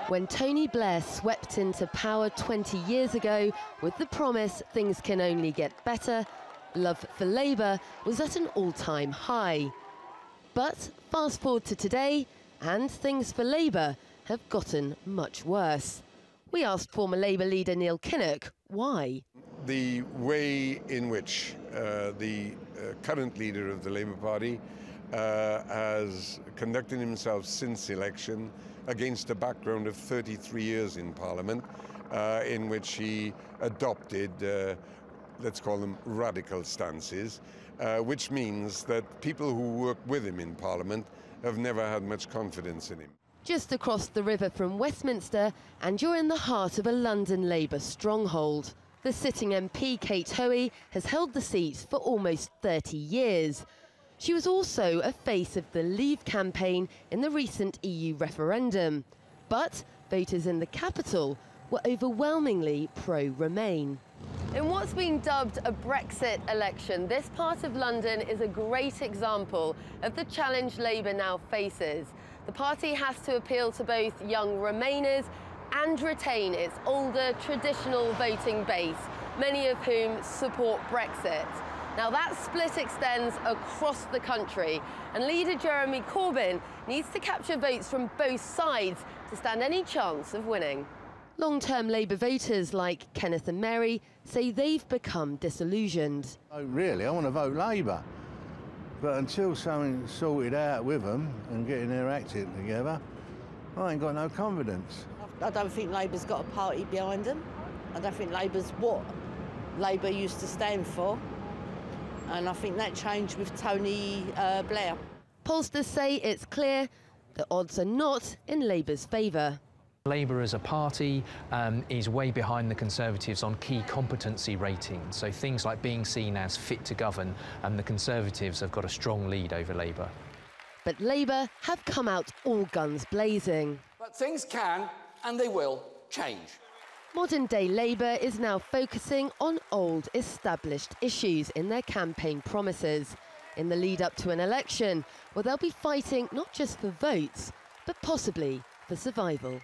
When Tony Blair swept into power 20 years ago with the promise things can only get better, love for Labour was at an all-time high. But fast forward to today, and things for Labour have gotten much worse. We asked former Labour leader Neil Kinnock why. The way in which the current leader of the Labour Party has conducted himself since election against a background of 33 years in Parliament, in which he adopted, let's call them radical stances, which means that people who work with him in Parliament have never had much confidence in him. Just across the river from Westminster, and you're in the heart of a London Labour stronghold. The sitting MP, Kate Hoey, has held the seat for almost 30 years. She was also a face of the Leave campaign in the recent EU referendum. But voters in the capital were overwhelmingly pro-Remain. In what's been dubbed a Brexit election, this part of London is a great example of the challenge Labour now faces. The party has to appeal to both young Remainers and retain its older, traditional voting base, many of whom support Brexit. Now that split extends across the country, and leader Jeremy Corbyn needs to capture votes from both sides to stand any chance of winning. Long-term Labour voters like Kenneth and Mary say they've become disillusioned. Oh, really, I want to vote Labour. But until something's sorted out with them and getting their acting together, I ain't got no confidence. I don't think Labour's got a party behind them. I don't think Labour's what Labour used to stand for. And I think that changed with Tony Blair. Pollsters say it's clear the odds are not in Labour's favour. Labour as a party is way behind the Conservatives on key competency ratings, so things like being seen as fit to govern, and the Conservatives have got a strong lead over Labour. But Labour have come out all guns blazing. But things can, and they will, change. Modern-day Labour is now focusing on old, established issues in their campaign promises, in the lead-up to an election where they'll be fighting not just for votes, but possibly for survival.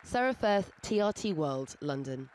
Sarah Firth, TRT World, London.